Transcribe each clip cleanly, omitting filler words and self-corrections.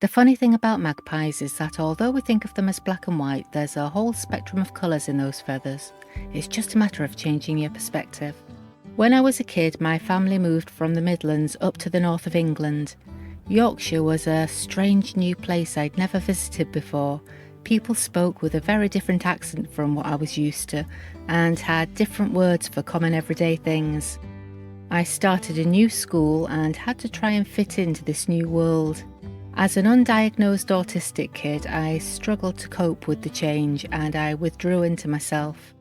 The funny thing about magpies is that although we think of them as black and white, there's a whole spectrum of colours in those feathers. It's just a matter of changing your perspective. When I was a kid, my family moved from the Midlands up to the north of England. Yorkshire was a strange new place I'd never visited before. People spoke with a very different accent from what I was used to and had different words for common everyday things. I started a new school and had to try and fit into this new world. As an undiagnosed autistic kid, I struggled to cope with the change and I withdrew into myself.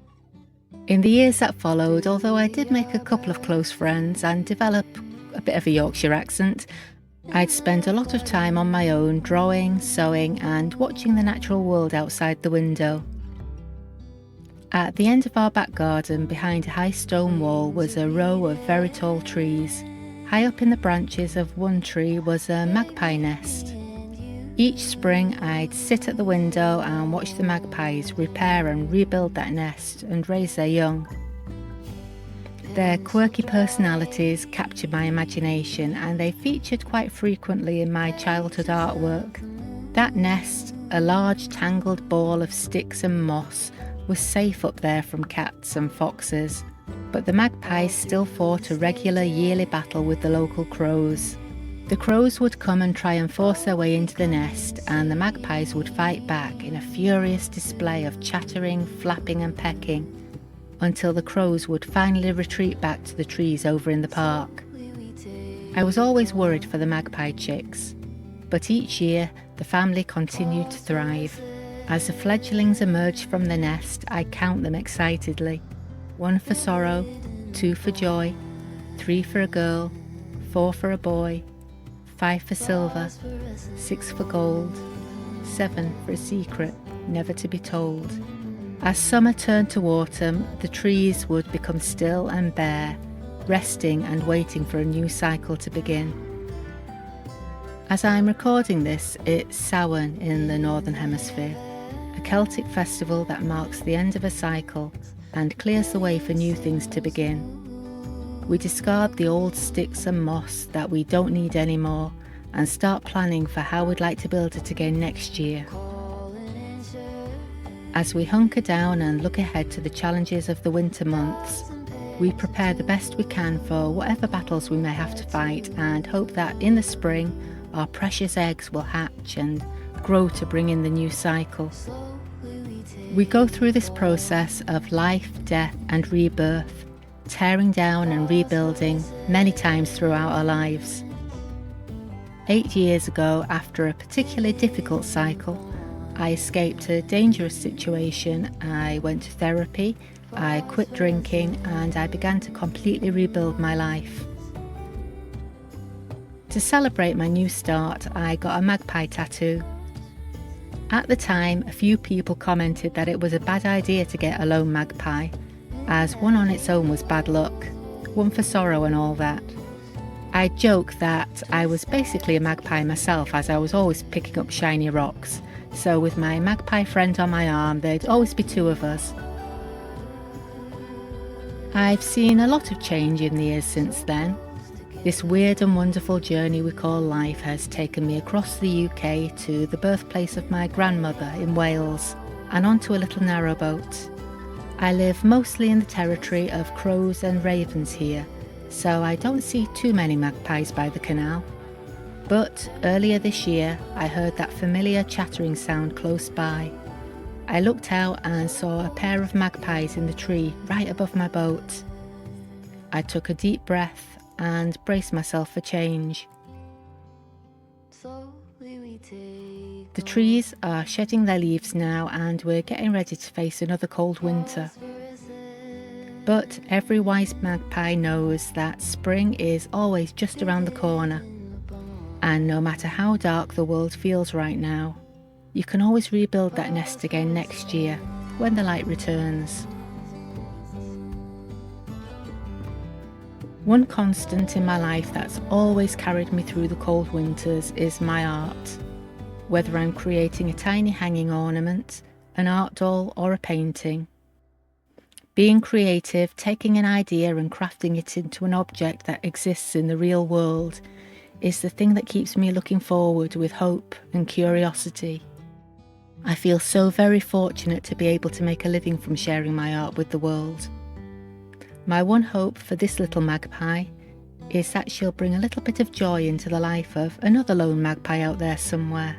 In the years that followed, although I did make a couple of close friends and develop a bit of a Yorkshire accent, I'd spend a lot of time on my own drawing, sewing and watching the natural world outside the window. At the end of our back garden, behind a high stone wall, was a row of very tall trees. High up in the branches of one tree was a magpie nest. Each spring I'd sit at the window and watch the magpies repair and rebuild that nest and raise their young. Their quirky personalities captured my imagination and they featured quite frequently in my childhood artwork. That nest, a large tangled ball of sticks and moss, was safe up there from cats and foxes, but the magpies still fought a regular yearly battle with the local crows. The crows would come and try and force their way into the nest, and the magpies would fight back in a furious display of chattering, flapping and pecking, until the crows would finally retreat back to the trees over in the park. I was always worried for the magpie chicks, but each year the family continued to thrive. As the fledglings emerged from the nest, I count them excitedly. 1 for sorrow, 2 for joy, 3 for a girl, 4 for a boy, 5 for silver, 6 for gold, 7 for a secret never to be told. As summer turned to autumn, the trees would become still and bare, resting and waiting for a new cycle to begin. As I'm recording this, it's Samhain in the Northern Hemisphere, a Celtic festival that marks the end of a cycle and clears the way for new things to begin. We discard the old sticks and moss that we don't need anymore and start planning for how we'd like to build it again next year. As we hunker down and look ahead to the challenges of the winter months, we prepare the best we can for whatever battles we may have to fight and hope that in the spring our precious eggs will hatch and grow to bring in the new cycle. We go through this process of life, death and rebirth, tearing down and rebuilding many times throughout our lives. 8 years ago, after a particularly difficult cycle, I escaped a dangerous situation. I went to therapy, I quit drinking and I began to completely rebuild my life. To celebrate my new start, I got a magpie tattoo. At the time, a few people commented that it was a bad idea to get a lone magpie, as one on its own was bad luck, 1 for sorrow and all that. I joke that I was basically a magpie myself, as I was always picking up shiny rocks, so with my magpie friend on my arm there'd always be 2 of us. I've seen a lot of change in the years since then. This weird and wonderful journey we call life has taken me across the UK to the birthplace of my grandmother in Wales and onto a little narrowboat. I live mostly in the territory of crows and ravens here, so I don't see too many magpies by the canal. But earlier this year, I heard that familiar chattering sound close by. I looked out and saw a pair of magpies in the tree right above my boat. I took a deep breath and braced myself for change. The trees are shedding their leaves now and we're getting ready to face another cold winter. But every wise magpie knows that spring is always just around the corner. And no matter how dark the world feels right now, you can always rebuild that nest again next year when the light returns. One constant in my life that's always carried me through the cold winters is my art. Whether I'm creating a tiny hanging ornament, an art doll or a painting. Being creative, taking an idea and crafting it into an object that exists in the real world, is the thing that keeps me looking forward with hope and curiosity. I feel so very fortunate to be able to make a living from sharing my art with the world. My one hope for this little magpie is that she'll bring a little bit of joy into the life of another lone magpie out there somewhere.